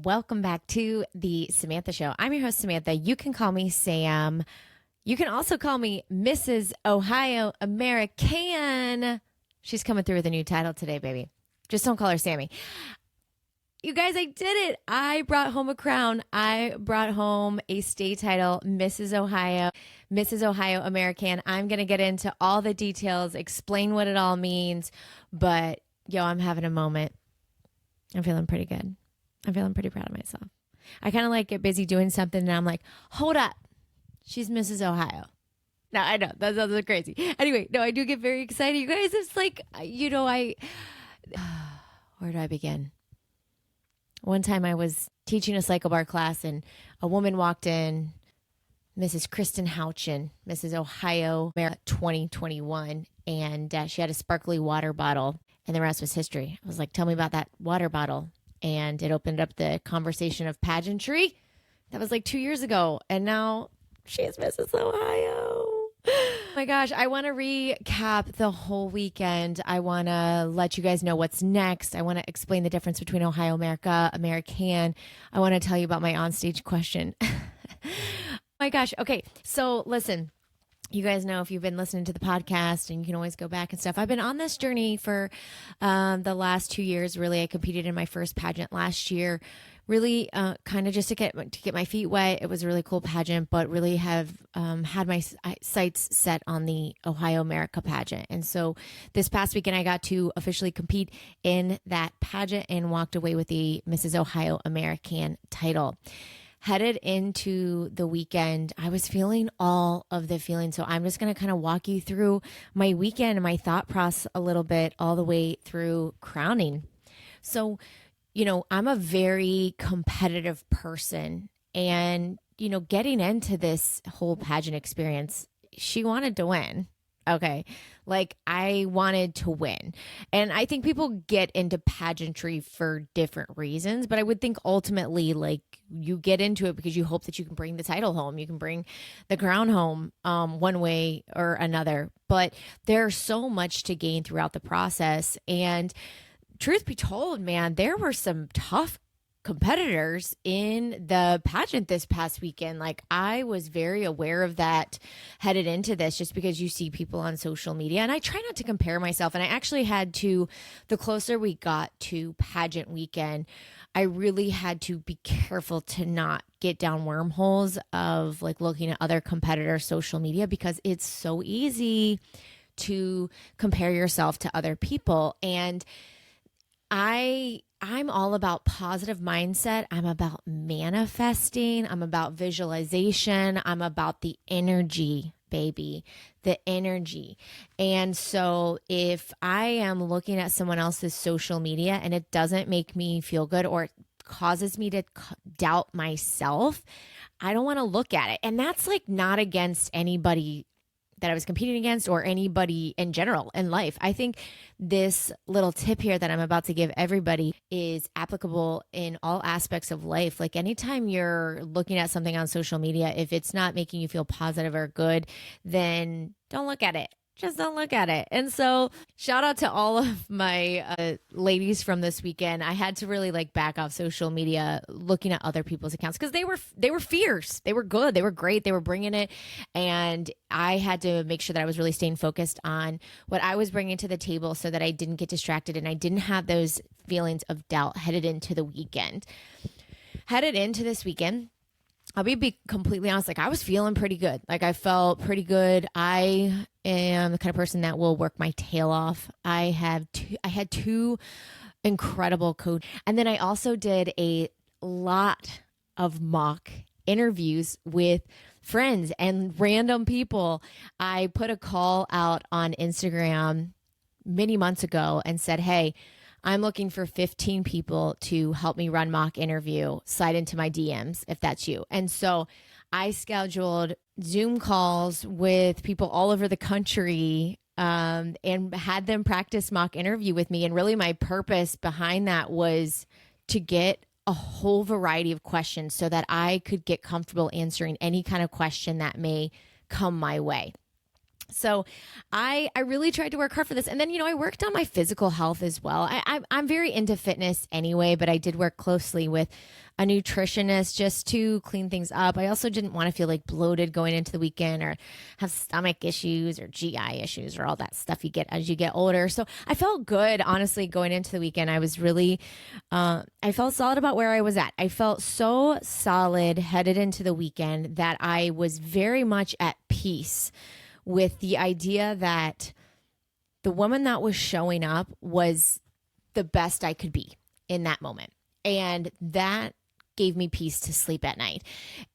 Welcome back to the Samantha Show. I'm your host, Samantha. You can call me Sam. You can also call me Mrs. Ohio American. She's coming through with a new title today, baby. Just don't call her Sammy. You guys, I did it. I brought home a crown. I brought home a state title, Mrs. Ohio American. I'm going to get into all the details, explain what it all means. But, I'm having a moment. I'm feeling pretty good. I'm feeling pretty proud of myself. I kind of like get busy doing something and I'm like, hold up. She's Mrs. Ohio. No, I know. That sounds crazy. Anyway, no, I do get very excited. You guys, it's like, where do I begin? One time I was teaching a cycle bar class and a woman walked in, Mrs. Kristen Houchin, Mrs. Ohio 2021, and she had a sparkly water bottle and the rest was history. I was like, tell me about that water bottle. And it opened up the conversation of pageantry. That was like 2 years ago. And now she is Mrs. Ohio. Oh my gosh, I want to recap the whole weekend. I want to let you guys know what's next. I want to explain the difference between Ohio America, American. I want to tell you about my onstage question. Oh my gosh. Okay, so listen. You guys know if you've been listening to the podcast, and you can always go back and stuff. I've been on this journey for the last 2 years. Really, I competed in my first pageant last year. Really, kind of just to get my feet wet. It was a really cool pageant, but really have had my sights set on the Ohio America Pageant. And so this past weekend, I got to officially compete in that pageant and walked away with the Mrs. Ohio American title. Headed into the weekend, I was feeling all of the feelings. So I'm just going to kind of walk you through my weekend and my thought process a little bit all the way through crowning. So, I'm a very competitive person and, getting into this whole pageant experience, she wanted to win. Okay. Like I wanted to win. And I think people get into pageantry for different reasons, but I would think ultimately like you get into it because you hope that you can bring the title home. You can bring the crown home one way or another, but there's so much to gain throughout the process. And truth be told, man, there were some tough competitors in the pageant this past weekend. Like I was very aware of that headed into this just because you see people on social media and I try not to compare myself. And I actually had to, the closer we got to pageant weekend, I really had to be careful to not get down wormholes of like looking at other competitors' social media because it's so easy to compare yourself to other people. And I'm all about positive mindset. I'm about manifesting. I'm about visualization. I'm about the energy, baby, the energy. And so if I am looking at someone else's social media and it doesn't make me feel good or it causes me to doubt myself, I don't want to look at it. And that's like not against anybody that I was competing against or anybody in general in life. I think this little tip here that I'm about to give everybody is applicable in all aspects of life. Like anytime you're looking at something on social media, if it's not making you feel positive or good, then don't look at it. Just don't look at it. And so shout out to all of my ladies from this weekend. I had to really like back off social media looking at other people's accounts because they were fierce. They were good. They were great. They were bringing it. And I had to make sure that I was really staying focused on what I was bringing to the table so that I didn't get distracted and I didn't have those feelings of doubt headed into the weekend. Headed into this weekend, I'll be completely honest. Like I was feeling pretty good. Like I felt pretty good. I am the kind of person that will work my tail off. I had two incredible coaches. And then I also did a lot of mock interviews with friends and random people. I put a call out on Instagram many months ago and said, hey, I'm looking for 15 people to help me run mock interview. Slide into my DMs if that's you. And so I scheduled Zoom calls with people all over the country and had them practice mock interview with me. And really my purpose behind that was to get a whole variety of questions so that I could get comfortable answering any kind of question that may come my way. So I really tried to work hard for this. And then, I worked on my physical health as well. I'm very into fitness anyway, but I did work closely with a nutritionist just to clean things up. I also didn't want to feel like bloated going into the weekend or have stomach issues or GI issues or all that stuff you get as you get older. So I felt good, honestly, going into the weekend. I was really, I felt solid about where I was at. I felt so solid headed into the weekend that I was very much at peace with the idea that the woman that was showing up was the best I could be in that moment. And that gave me peace to sleep at night.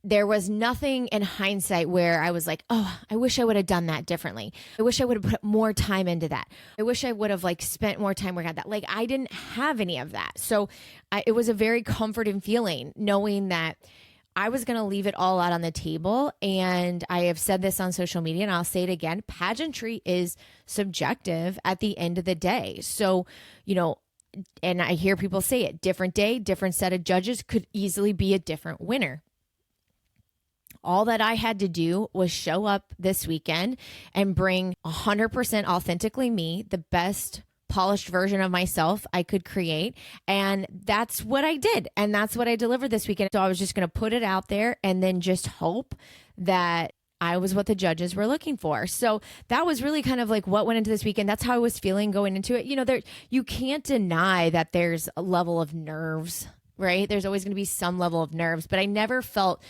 There was nothing in hindsight where I was like, oh, I wish I would have done that differently. I wish I would have put more time into that. I wish I would have spent more time working on that. I didn't have any of that. So it was a very comforting feeling knowing that I was going to leave it all out on the table. And I have said this on social media and I'll say it again. Pageantry is subjective at the end of the day. So, and I hear people say it, different day, different set of judges, could easily be a different winner. All that I had to do was show up this weekend and bring 100% authentically me, the best polished version of myself I could create. And that's what I did. And that's what I delivered this weekend. So I was just going to put it out there and then just hope that I was what the judges were looking for. So that was really kind of what went into this weekend. That's how I was feeling going into it. You can't deny that there's a level of nerves, right? There's always going to be some level of nerves, but I never felt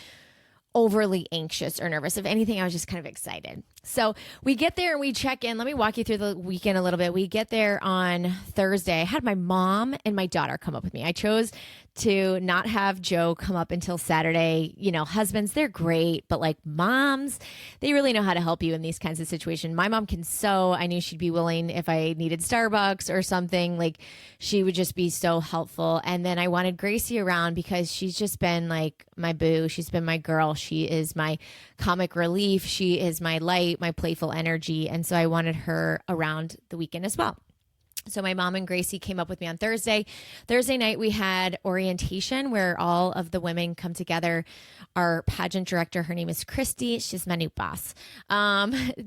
overly anxious or nervous. If anything, I was just kind of excited. So we get there and we check in. Let me walk you through the weekend a little bit. We get there on Thursday. I had my mom and my daughter come up with me. I chose to not have Joe come up until Saturday. Husbands, they're great, but moms, they really know how to help you in these kinds of situations. My mom can sew. I knew she'd be willing if I needed Starbucks or something. She would just be so helpful. And then I wanted Gracie around because she's just been my boo. She's been my girl. She is my comic relief. She is my light, my playful energy. And so I wanted her around the weekend as well. So my mom and Gracie came up with me on Thursday. Thursday night, we had orientation where all of the women come together. Our pageant director, her name is Christy. She's my new boss.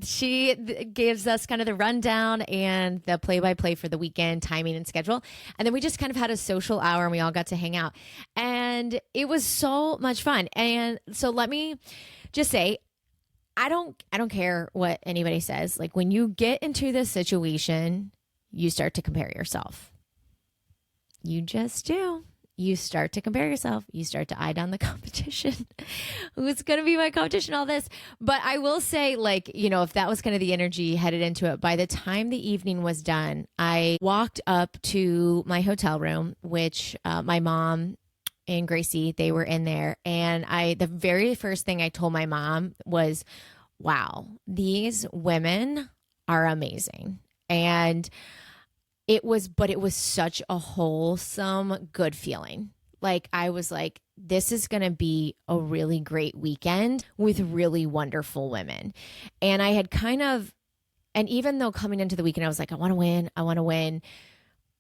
She gives us kind of the rundown and the play-by-play for the weekend, timing and schedule. And then we just kind of had a social hour and we all got to hang out. And it was so much fun. And so let me just say, I don't care what anybody says. When you get into this situation, you start to compare yourself. You just do. You start to compare yourself. You start to eye down the competition. Who's going to be my competition, all this. But I will say, if that was kind of the energy headed into it, by the time the evening was done, I walked up to my hotel room, which my mom and Gracie, they were in there. And the very first thing I told my mom was, wow, these women are amazing. And it was such a wholesome, good feeling. I was this is going to be a really great weekend with really wonderful women. And I had and even though coming into the weekend, I was I want to win.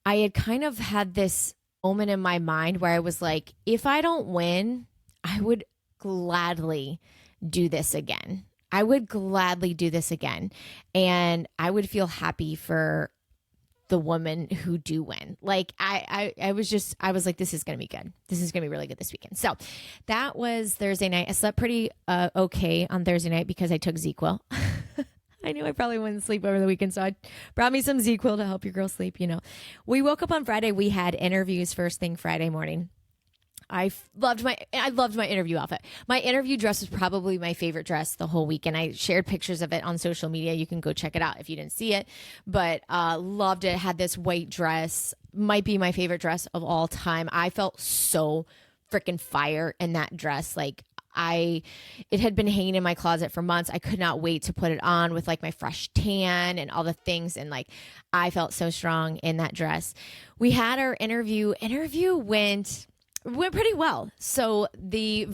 I had kind of had this moment in my mind where I was if I don't win, I would gladly do this again. I would gladly do this again. And I would feel happy for the women who do win. I was this is going to be good. This is going to be really good this weekend. So that was Thursday night. I slept pretty okay on Thursday night because I took ZzzQuil. I knew I probably wouldn't sleep over the weekend, so I brought me some ZzzQuil to help your girl sleep. We woke up on Friday. We had interviews first thing Friday morning. I loved my interview outfit. My interview dress was probably my favorite dress the whole weekend. I shared pictures of it on social media. You can go check it out if you didn't see it, but loved it. Had this white dress, might be my favorite dress of all time. I felt so freaking fire in that dress. It had been hanging in my closet for months. I could not wait to put it on with my fresh tan and all the things. And I felt so strong in that dress. We had our interview. Interview went pretty well. So we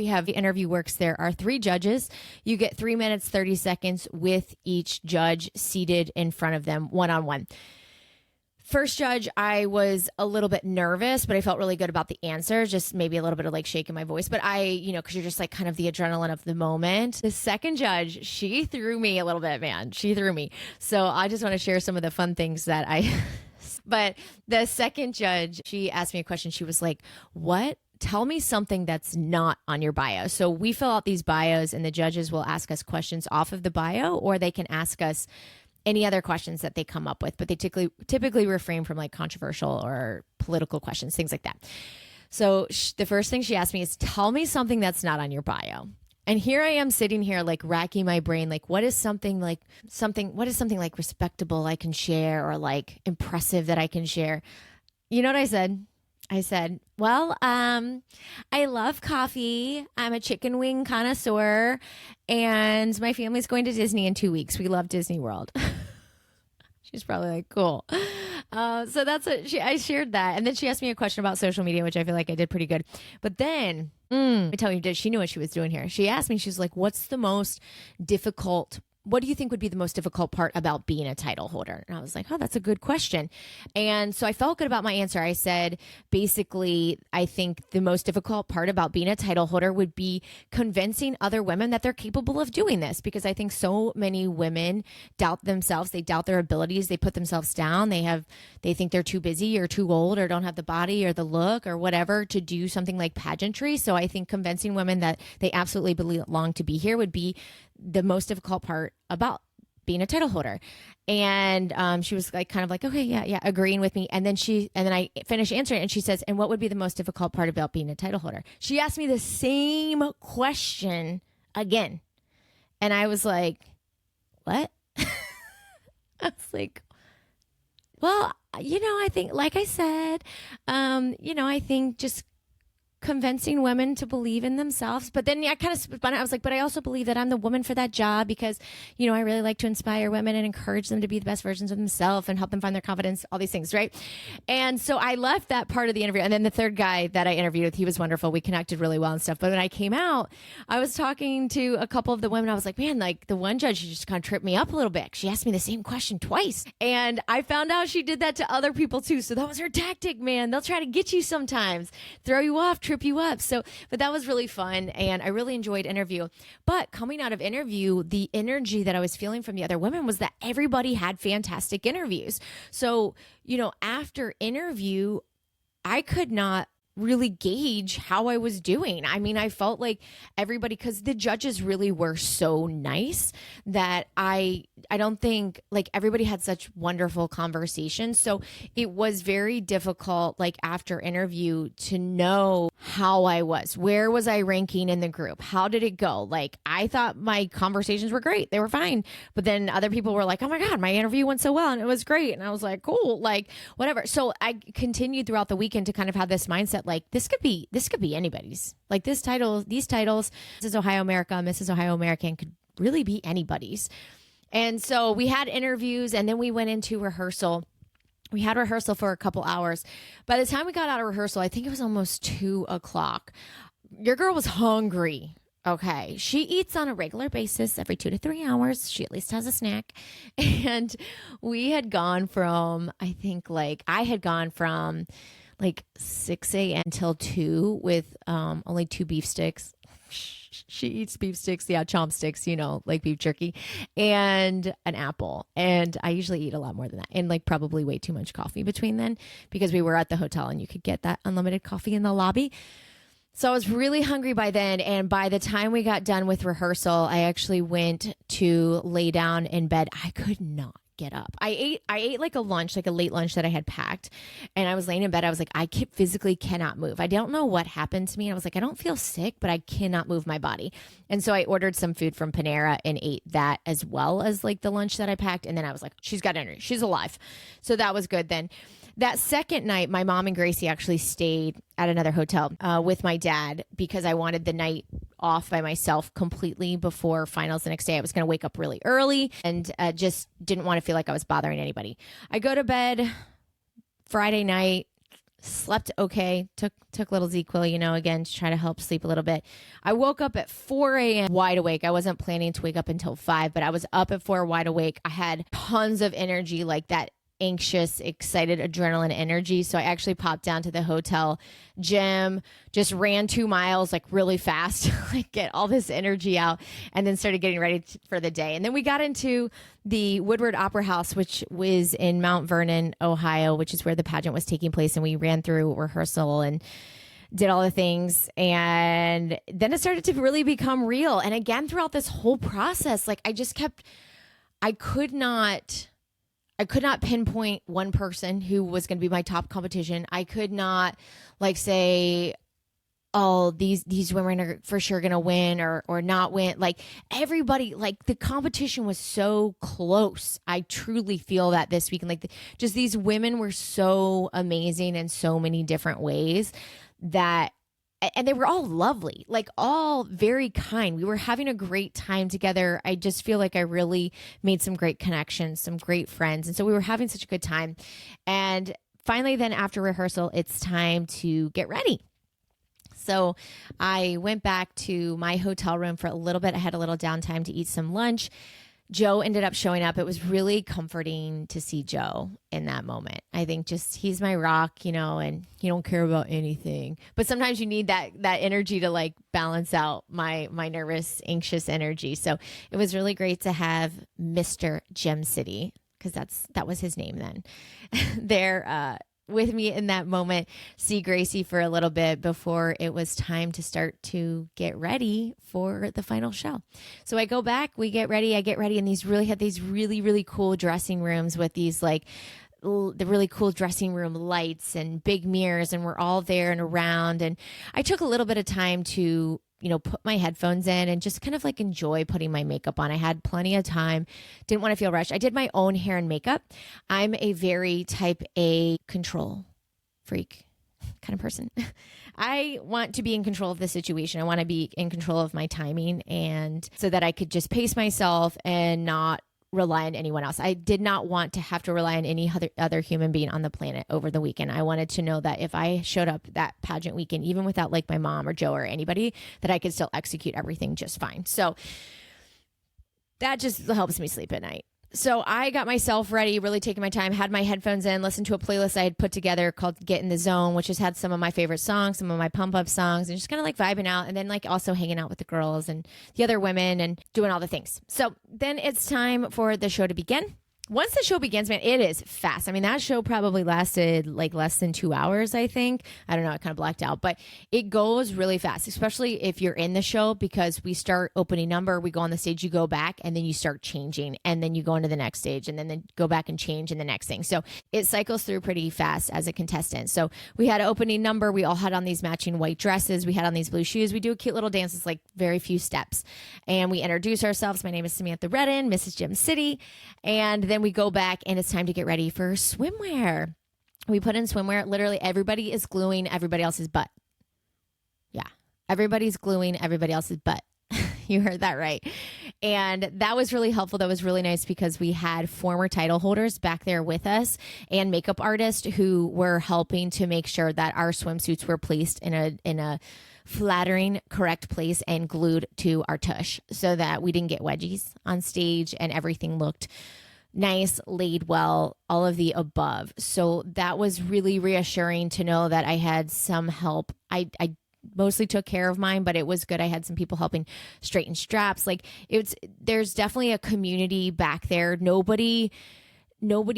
have the interview works. There are 3 judges. You get 3 minutes, 30 seconds with each judge seated in front of them, one-on-one. First judge, I was a little bit nervous, but I felt really good about the answer. Just maybe a little bit of like shake in my voice, but because you're just like kind of the adrenaline of the moment. The second judge, she threw me a little bit, man. She threw me. So I just want to share some of the fun things that but the second judge, she asked me a question. She was like, tell me something that's not on your bio. So we fill out these bios and the judges will ask us questions off of the bio, or they can ask us any other questions that they come up with, but they typically refrain from like controversial or political questions, things like that. So the first thing she asked me is, tell me something that's not on your bio. And here I am sitting here like racking my brain, like what is something like respectable I can share, or like impressive that I can share? You know what I said? I said, well, I love coffee. I'm a chicken wing connoisseur, and my family's going to Disney in 2 weeks. We love Disney World. She's probably like, cool. So that's what I shared that. And then she asked me a question about social media, which I feel like I did pretty good. But then, let me tell you, she knew what she was doing here. She asked me, she's like, what do you think would be the most difficult part about being a title holder? And I was like, oh, that's a good question. And so I felt good about my answer. I said, basically, I think the most difficult part about being a title holder would be convincing other women that they're capable of doing this, because I think so many women doubt themselves. They doubt their abilities. They put themselves down. They think they're too busy or too old or don't have the body or the look or whatever to do something like pageantry. So I think convincing women that they absolutely belong to be here would be the most difficult part about being a title holder. And she was like, kind of like, okay, yeah, agreeing with me. And then I finished answering, and she says, and what would be the most difficult part about being a title holder? She asked me the same question again. And I was like, what? I was like, well, I think, like I said, I think just convincing women to believe in themselves. But then I kind of spun it. I was like, but I also believe that I'm the woman for that job, because, I really like to inspire women and encourage them to be the best versions of themselves and help them find their confidence, all these things, right? And so I left that part of the interview. And then the third guy that I interviewed with, he was wonderful. We connected really well and stuff. But when I came out, I was talking to a couple of the women. I was like, man, like the one judge, she just kind of tripped me up a little bit. She asked me the same question twice. And I found out she did that to other people too. So that was her tactic, man. They'll try to get you sometimes, throw you off, trip you up. So, but that was really fun, and I really enjoyed interview. But coming out of interview, the energy that I was feeling from the other women was that everybody had fantastic interviews. So, after interview, I could not really gauge how I was doing. I mean, I felt like everybody, because the judges really were so nice that I don't think, like, everybody had such wonderful conversations. So it was very difficult, like after interview, to know how I was. Where was I ranking in the group? How did it go? Like, I thought my conversations were great. They were fine. But then other people were like, oh my God, my interview went so well and it was great. And I was like, cool, like whatever. So I continued throughout the weekend to kind of have this mindset, like this could be anybody's. Like these titles, Mrs. Ohio America, Mrs. Ohio American, could really be anybody's. And so we had interviews, and then we went into rehearsal. We had rehearsal for a couple hours. By the time we got out of rehearsal, I think it was almost 2:00. Your girl was hungry. Okay. She eats on a regular basis every 2 to 3 hours. She at least has a snack. And we had gone from, I had gone from like 6 a.m. until 2 with only 2 beef sticks. She eats beef sticks, chomp sticks, like beef jerky, and an apple. And I usually eat a lot more than that, and like probably way too much coffee between then, because we were at the hotel and you could get that unlimited coffee in the lobby. So I was really hungry by then. And by the time we got done with rehearsal, I actually went to lay down in bed. I could not get up. I ate like a late lunch that I had packed, and I was laying in bed. I was like, I physically cannot move. I don't know what happened to me. I was like, I don't feel sick, but I cannot move my body. And so I ordered some food from Panera and ate that, as well as like the lunch that I packed. And then I was like, she's got energy. She's alive. So that was good. Then that second night, my mom and Gracie actually stayed at another hotel with my dad, because I wanted the night off by myself completely before finals the next day. I was going to wake up really early and just didn't want to feel like I was bothering anybody. I go to bed Friday night, slept okay, took little ZQL, again, to try to help sleep a little bit. I woke up at 4 a.m. wide awake. I wasn't planning to wake up until 5, but I was up at 4 wide awake. I had tons of energy, like that anxious, excited, adrenaline energy. So I actually popped down to the hotel gym, just ran 2 miles like really fast, like get all this energy out, and then started getting ready for the day. And then we got into the Woodward Opera House, which was in Mount Vernon, Ohio, which is where the pageant was taking place. And we ran through rehearsal and did all the things. And then it started to really become real. And again, throughout this whole process, like I could not pinpoint one person who was going to be my top competition. I could not like say, oh, these women are for sure going to win or not win. Like everybody, like the competition was so close. I truly feel that this week. And like just these women were so amazing in so many different ways and they were all lovely, like all very kind. We were having a great time together. I just feel like I really made some great connections, some great friends. And so we were having such a good time. And finally, then after rehearsal, it's time to get ready. So I went back to my hotel room for a little bit. I had a little downtime to eat some lunch. Joe ended up showing up. It was really comforting to see Joe in that moment. I think just he's my rock, and he don't care about anything. But sometimes you need that energy to like balance out my nervous, anxious energy. So it was really great to have Mr. Gem City, because that was his name then, there with me in that moment, see Gracie for a little bit before it was time to start to get ready for the final show. So I go back, we get ready, I get ready, and these really, really cool dressing rooms with these like the really cool dressing room lights and big mirrors, and we're all there and around. And I took a little bit of time to put my headphones in and just kind of like enjoy putting my makeup on. I had plenty of time. Didn't want to feel rushed. I did my own hair and makeup. I'm a very type A control freak kind of person. I want to be in control of the situation. I want to be in control of my timing, and so that I could just pace myself and not rely on anyone else. I did not want to have to rely on any other human being on the planet over the weekend. I wanted to know that if I showed up that pageant weekend, even without like my mom or Joe or anybody, that I could still execute everything just fine. So that just helps me sleep at night. So I got myself ready, really taking my time, had my headphones in, listened to a playlist I had put together called Get in the Zone, which has had some of my favorite songs, some of my pump up songs, and just kind of like vibing out, and then like also hanging out with the girls and the other women and doing all the things. So then it's time for the show to begin. Once the show begins, man, it is fast. I mean, that show probably lasted like less than 2 hours, I think. I don't know. I kind of blacked out, but it goes really fast, especially if you're in the show, because we start opening number, we go on the stage, you go back, and then you start changing, and then you go into the next stage, and then go back and change in the next thing. So it cycles through pretty fast as a contestant. So we had an opening number. We all had on these matching white dresses. We had on these blue shoes. We do a cute little dance. It's like very few steps. And we introduce ourselves. My name is Samantha Redden, Mrs. Gem City. And then we go back, and it's time to get ready for swimwear. We put in swimwear. Literally everybody is gluing everybody else's butt. Yeah. Everybody's gluing everybody else's butt. You heard that right. And that was really helpful. That was really nice, because we had former title holders back there with us and makeup artists who were helping to make sure that our swimsuits were placed in a flattering, correct place and glued to our tush, so that we didn't get wedgies on stage and everything looked nice, laid well, all of the above. So that was really reassuring to know that I had some help. I mostly took care of mine, but it was good. I had some people helping straighten straps. Like there's definitely a community back there. Nobody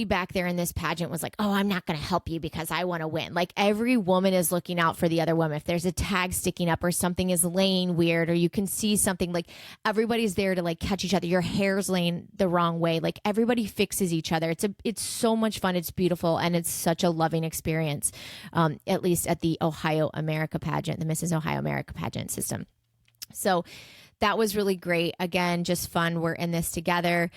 back there in this pageant was like, oh, I'm not going to help you because I want to win. Like every woman is looking out for the other woman. If there's a tag sticking up or something is laying weird, or you can see something, like everybody's there to like catch each other. Your hair's laying the wrong way. Like everybody fixes each other. It's so much fun. It's beautiful. And it's such a loving experience. At least at the Ohio America Pageant, the Mrs. Ohio America Pageant system. So that was really great. Again, just fun. We're in this together.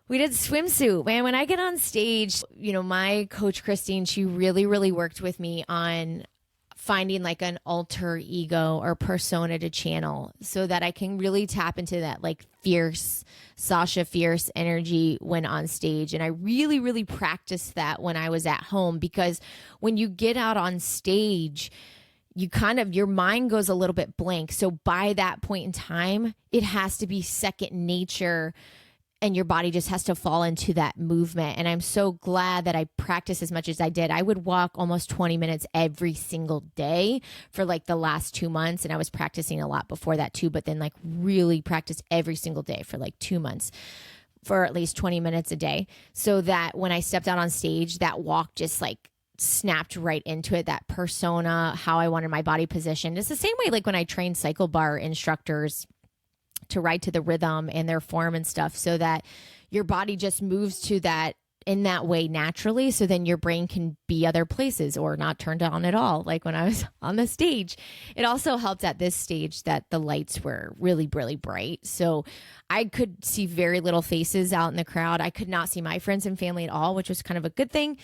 We did swimsuit, man. When I get on stage, my coach, Christine, she really, really worked with me on finding like an alter ego or persona to channel, so that I can really tap into that like fierce, Sasha fierce energy when on stage. And I really, really practiced that when I was at home, because when you get out on stage, your mind goes a little bit blank. So by that point in time, it has to be second nature and your body just has to fall into that movement. And I'm so glad that I practiced as much as I did. I would walk almost 20 minutes every single day for like the last 2 months. And I was practicing a lot before that too, but then like really practice every single day for like 2 months for at least 20 minutes a day. So that when I stepped out on stage, that walk just like snapped right into it, that persona, how I wanted my body positioned. It's the same way like when I train cycle bar instructors to ride to the rhythm and their form and stuff, so that your body just moves to that in that way naturally. So then your brain can be other places or not turned on at all. Like when I was on the stage, it also helped at this stage that the lights were really, really bright. So I could see very little faces out in the crowd. I could not see my friends and family at all, which was kind of a good thing,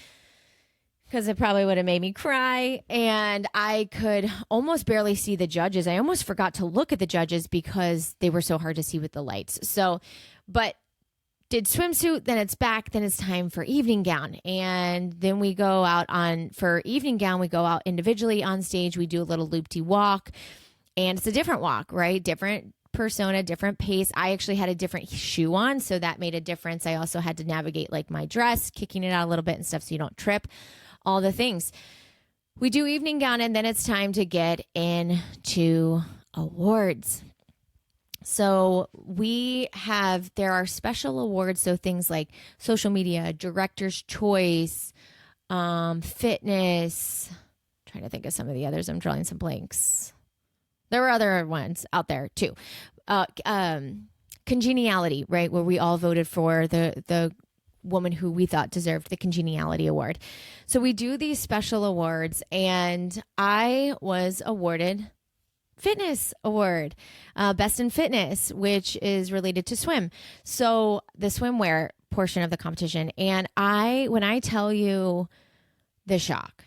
because it probably would have made me cry. And I could almost barely see the judges. I almost forgot to look at the judges because they were so hard to see with the lights. So, but did swimsuit, then it's back, then it's time for evening gown. And then we go out for evening gown, we go out individually on stage. We do a little loop-de walk, and it's a different walk, right? Different persona, different pace. I actually had a different shoe on, so that made a difference. I also had to navigate like my dress, kicking it out a little bit and stuff so you don't trip. All the things. We do evening gown, and then it's time to get into awards. So there are special awards. So things like social media, director's choice, fitness. I'm trying to think of some of the others. I'm drawing some blanks. There were other ones out there too. Congeniality, right? Where we all voted for the woman who we thought deserved the Congeniality Award. So we do these special awards, and I was awarded Fitness Award, Best in Fitness, which is related to swim. So the swimwear portion of the competition. And when I tell you the shock,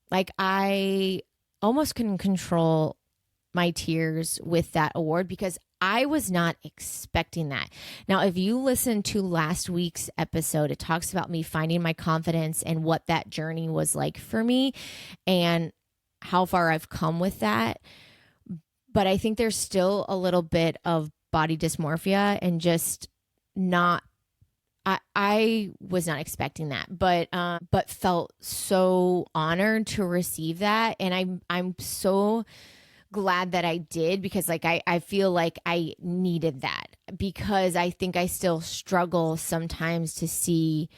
like I almost couldn't control my tears with that award, because I was not expecting that. Now, if you listen to last week's episode, it talks about me finding my confidence and what that journey was like for me and how far I've come with that. But I think there's still a little bit of body dysmorphia and just not, I was not expecting that, but felt so honored to receive that. And I'm so glad that I did, because like I feel like I needed that, because I think I still struggle sometimes to see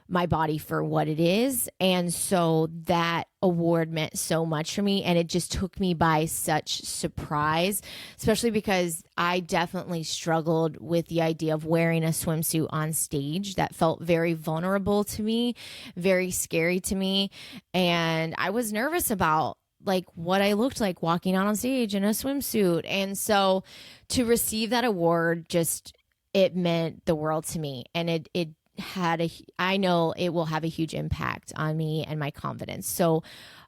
my body for what it is. And so that award meant so much for me, and it just took me by such surprise, especially because I definitely struggled with the idea of wearing a swimsuit on stage. That felt very vulnerable to me, very scary to me. And I was nervous about like what I looked like walking out on stage in a swimsuit. And so to receive that award, it meant the world to me. And I know it will have a huge impact on me and my confidence. So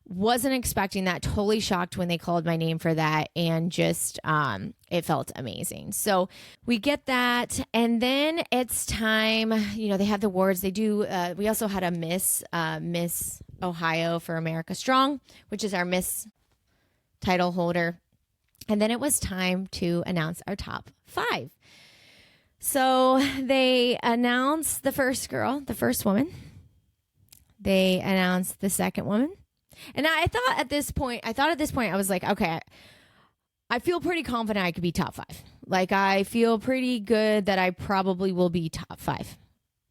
wasn't expecting that, totally shocked when they called my name for that, and just it felt amazing. So we get that, and then it's time, they have the awards. They do, we also had a Miss Ohio for America Strong, which is our Miss title holder. And then it was time to announce our top 5. So they announced the first girl, the first woman. They announced the second woman. And I thought at this point, I was like, okay, I feel pretty confident I could be top 5. Like, I feel pretty good that I probably will be top 5.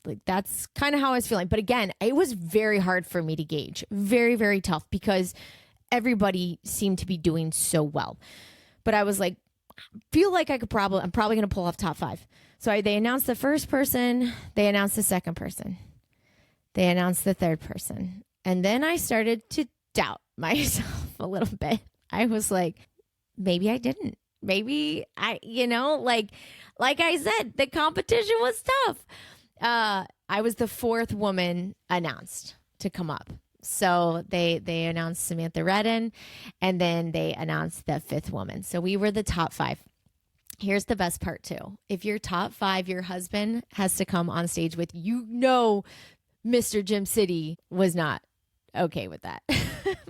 Like, that's kind of how I was feeling. But again, it was very hard for me to gauge. Very, very tough, because everybody seemed to be doing so well. But I was like, feel like I'm probably going to pull off top 5. So they announced the first person. They announced the second person. They announced the third person. And then I started to doubt myself a little bit. I was like, maybe I didn't. Maybe like I said, the competition was tough. I was the 4th woman announced to come up. So they announced Samantha Redden, and then they announced the 5th woman. So we were the top 5. Here's the best part too. If you're top 5, your husband has to come on stage with, Mr. Jim City was not okay with that.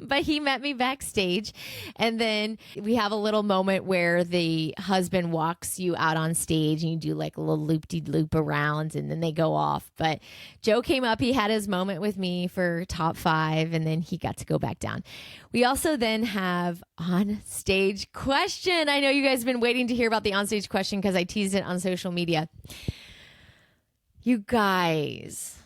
But he met me backstage. And then we have a little moment where the husband walks you out on stage and you do like a little loop-de-loop around and then they go off. But Joe came up, he had his moment with me for top 5 and then he got to go back down. We also then have on stage question. I know you guys have been waiting to hear about the on stage question because I teased it on social media. You guys.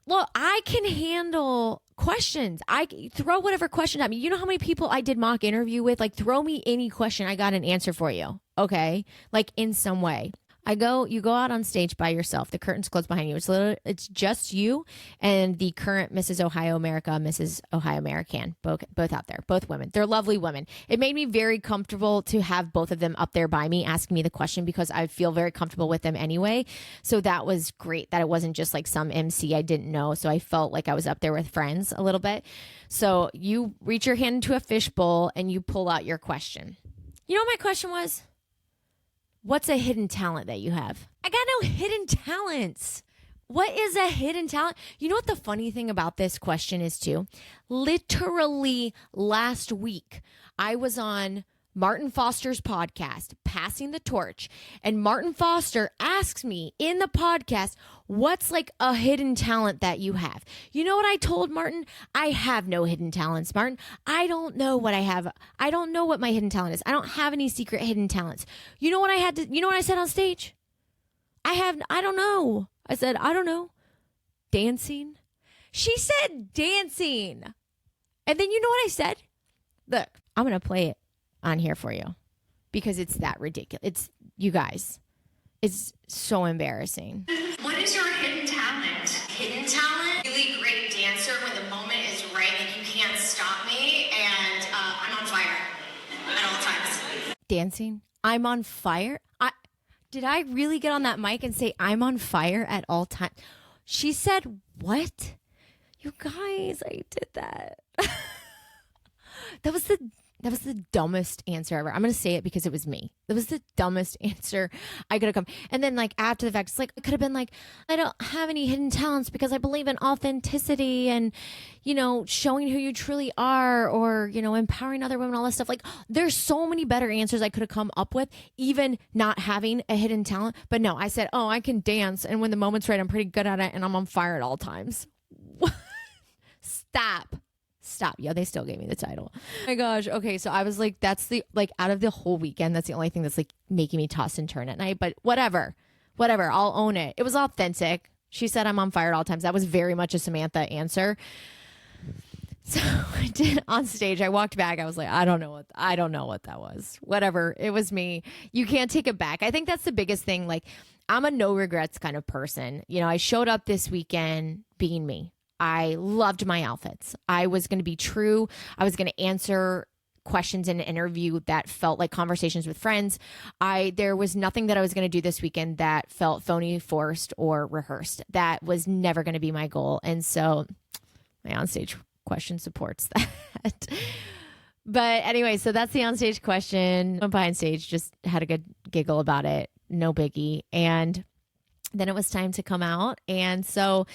Well, I can handle questions. I throw whatever question at me. You know how many people I did mock interview with? Like, throw me any question. I got an answer for you. Okay. Like in some way. You go out on stage by yourself. The curtains close behind you. It's just you and the current Mrs. Ohio America, Mrs. Ohio American, both out there, both women. They're lovely women. It made me very comfortable to have both of them up there by me, asking me the question because I feel very comfortable with them anyway. So that was great that it wasn't just like some MC I didn't know. So I felt like I was up there with friends a little bit. So you reach your hand into a fishbowl and you pull out your question. You know what my question was? What's a hidden talent that you have? I got no hidden talents. What is a hidden talent? You know what the funny thing about this question is too? Literally last week, I was on Martin Foster's podcast, Passing the Torch, and Martin Foster asks me in the podcast, what's like a hidden talent that you have? You know what I told Martin? I have no hidden talents, Martin. I don't know what I have. I don't know what my hidden talent is. I don't have any secret hidden talents. You know what I said on stage? I don't know. I said, I don't know. Dancing. She said dancing. And then you know what I said? Look, I'm going to play it on here for you because it's that ridiculous. It's, you guys, it's so embarrassing. What is your hidden talent? Hidden talent? Really great dancer when the moment is right and you can't stop me, and I'm on fire at all times. Dancing? I'm on fire? Did I really get on that mic and say I'm on fire at all times? She said, what? You guys, I did that. That was the dumbest answer ever. I'm going to say it because it was me. That was the dumbest answer I could have come. And then like after the fact, it's like, it could have been like, I don't have any hidden talents because I believe in authenticity and, you know, showing who you truly are or, you know, empowering other women, all this stuff. Like there's so many better answers I could have come up with, even not having a hidden talent. But no, I said, oh, I can dance. And when the moment's right, I'm pretty good at it and I'm on fire at all times. Stop. Yeah, they still gave me the title. Oh my gosh. Okay, so I was like, that's the, like, out of the whole weekend, that's the only thing that's like making me toss and turn at night. But whatever, I'll own it. It was authentic. She said I'm on fire at all times. That was very much a Samantha answer. So I did on stage. I walked back. I was like, I don't know what that was. Whatever. It was me. You can't take it back. I think that's the biggest thing. Like, I'm a no regrets kind of person. You know, I showed up this weekend being me. I loved my outfits. I was going to be true. I was going to answer questions in an interview that felt like conversations with friends. There was nothing that I was going to do this weekend that felt phony, forced, or rehearsed. That was never going to be my goal. And so my onstage question supports that. But anyway, so that's the onstage question. Went behind stage, just had a good giggle about it. No biggie. And then it was time to come out. And so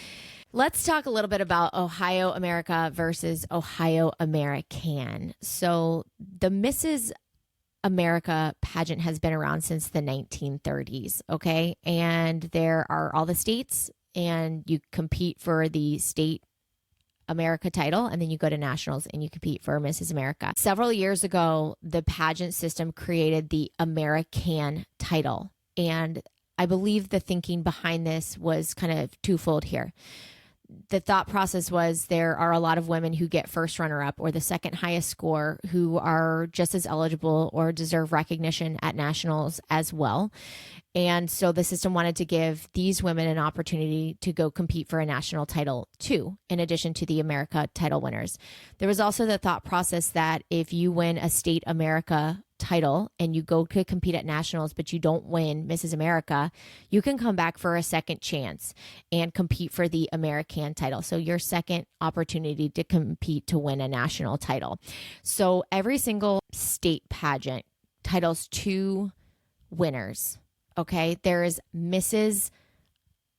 let's talk a little bit about Ohio America versus Ohio American. So the Mrs. America pageant has been around since the 1930s, okay? And there are all the states, and you compete for the state America title, and then you go to nationals and you compete for Mrs. America. Several years ago, the pageant system created the American title, and I believe the thinking behind this was kind of twofold here. The thought process was there are a lot of women who get first runner-up or the second highest score who are just as eligible or deserve recognition at nationals as well. And so the system wanted to give these women an opportunity to go compete for a national title too, in addition to the America title winners. There was also the thought process that if you win a state America title and you go to compete at nationals, but you don't win Mrs. America, you can come back for a second chance and compete for the American title. So your second opportunity to compete to win a national title. So every single state pageant titles 2 winners. Okay. There is Mrs.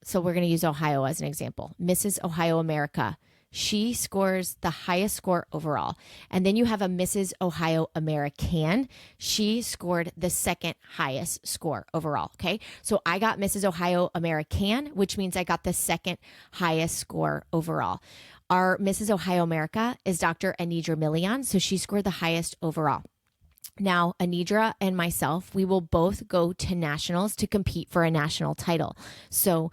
So we're going to use Ohio as an example. Mrs. Ohio America She scores the highest score overall. And then you have a Mrs. Ohio American. She scored the second highest score overall. Okay. So I got Mrs. Ohio American, which means I got the second highest score overall. Our Mrs. Ohio America is Dr. Anidra Milian. So she scored the highest overall. Now, Anidra and myself, we will both go to nationals to compete for a national title. So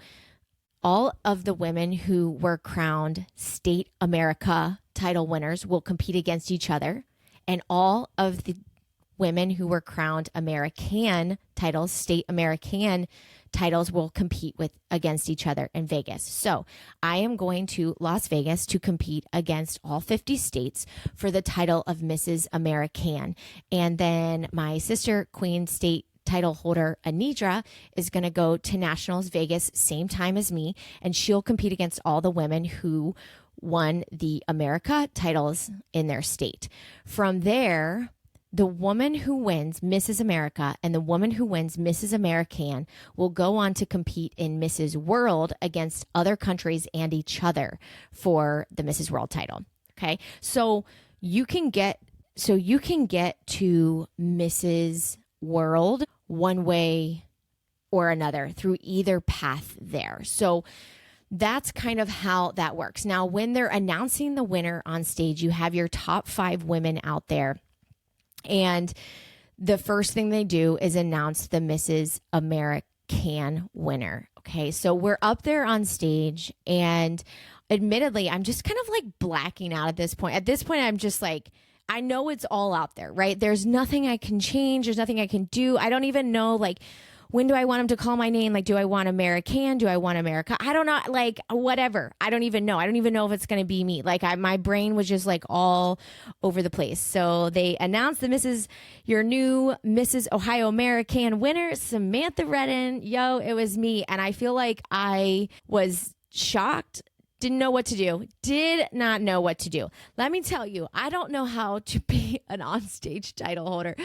all of the women who were crowned State America title winners will compete against each other. And all of the women who were crowned American titles, State American titles, will compete against each other in Vegas. So I am going to Las Vegas to compete against all 50 states for the title of Mrs. American. And then my sister Queen State title holder Anidra is going to go to Nationals Vegas same time as me, and she'll compete against all the women who won the America titles in their state. From there, the woman who wins Mrs. America and the woman who wins Mrs. American will go on to compete in Mrs. World against other countries and each other for the Mrs. World title. Okay, so you can get to Mrs. World one way or another through either path there. So that's kind of how that works. Now, when they're announcing the winner on stage, you have your top 5 women out there. And the first thing they do is announce the Mrs. American winner. Okay, so we're up there on stage, and admittedly, I'm just kind of like blacking out at this point. At this point, I'm just like, I know it's all out there, right? There's nothing I can change. There's nothing I can do. I don't even know, like, when do I want him to call my name? Like, do I want American? Do I want America? I don't know. Like, whatever. I don't even know. I don't even know if it's going to be me. Like, my brain was just like all over the place. So they announced your new Mrs. Ohio American winner, Samantha Redden. Yo, it was me. And I feel like I was shocked. Did not know what to do. Let me tell you, I don't know how to be an onstage title holder.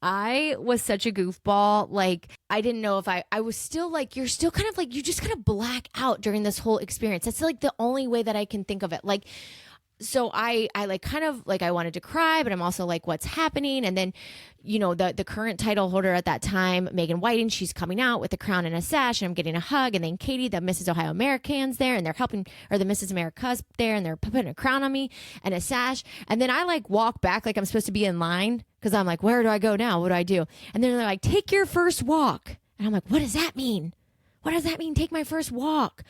I was such a goofball. Like, I didn't know if I was still like, you're still kind of like, you just kind of black out during this whole experience. That's like the only way that I can think of it. Like, so I like kind of like I wanted to cry, but I'm also like, what's happening? And then, you know, the current title holder at that time, Megan Whiting, she's coming out with a crown and a sash, and I'm getting a hug. And then Katie, the Mrs. Ohio American's there, and they're helping, or the Mrs. America's there, and they're putting a crown on me and a sash. And then I like walk back like I'm supposed to be in line, because I'm like, where do I go now? What do I do? And then they're like, take your first walk. And I'm like, what does that mean? What does that mean? Take my first walk.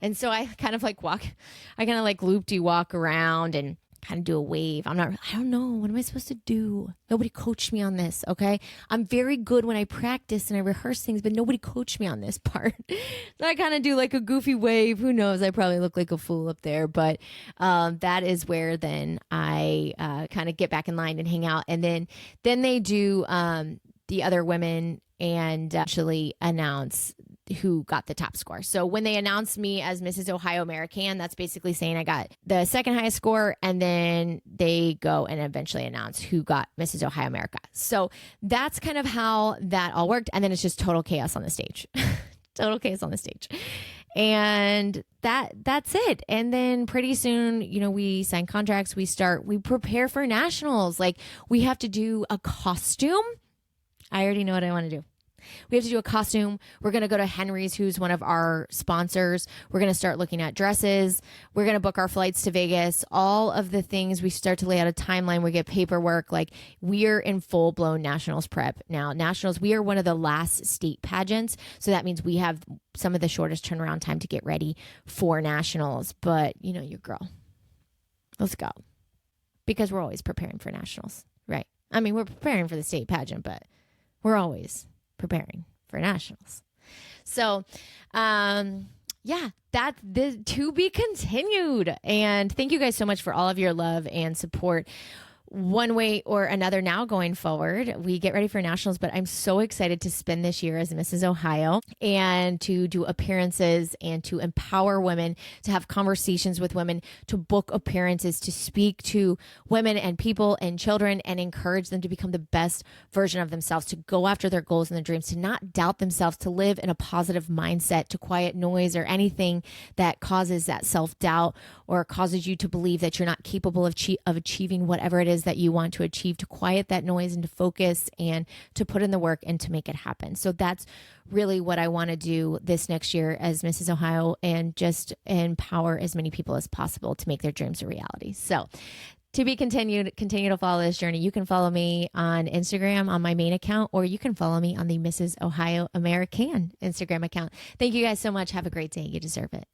And so I kind of like loop-de walk around and kind of do a wave. I don't know. What am I supposed to do? Nobody coached me on this. Okay. I'm very good when I practice and I rehearse things, but nobody coached me on this part. So I kind of do like a goofy wave. Who knows? I probably look like a fool up there, but that is where then I kind of get back in line and hang out. And then they do the other women and actually announce who got the top score. So when they announced me as Mrs. Ohio American, that's basically saying I got the second highest score, and then they go and eventually announce who got Mrs. Ohio America. So that's kind of how that all worked. And then it's just total chaos on the stage. Total chaos on the stage. And that's it. And then pretty soon, you know, we sign contracts, we prepare for nationals. Like, we have to do a costume. I already know what I want to do. We have to do a costume. We're going to go to Henry's, who's one of our sponsors. We're going to start looking at dresses. We're going to book our flights to Vegas. All of the things, we start to lay out a timeline. We get paperwork. Like, we're in full blown nationals prep now. Nationals, we are one of the last state pageants. So that means we have some of the shortest turnaround time to get ready for nationals. But you know, your girl, let's go. Because we're always preparing for nationals, right? I mean, we're preparing for the state pageant, but we're always preparing for nationals. So, yeah, that's to be continued. And thank you guys so much for all of your love and support. one way or another now going forward. We get ready for nationals, but I'm so excited to spend this year as Mrs. Ohio and to do appearances and to empower women, to have conversations with women, to book appearances, to speak to women and people and children and encourage them to become the best version of themselves, to go after their goals and their dreams, to not doubt themselves, to live in a positive mindset, to quiet noise or anything that causes that self-doubt or causes you to believe that you're not capable of achieving whatever it is that you want to achieve, to quiet that noise and to focus and to put in the work and to make it happen. So that's really what I want to do this next year as Mrs. Ohio, and just empower as many people as possible to make their dreams a reality. So to be continued, continue to follow this journey. You can follow me on Instagram on my main account, or you can follow me on the Mrs. Ohio American Instagram account. Thank you guys so much. Have a great day. You deserve it.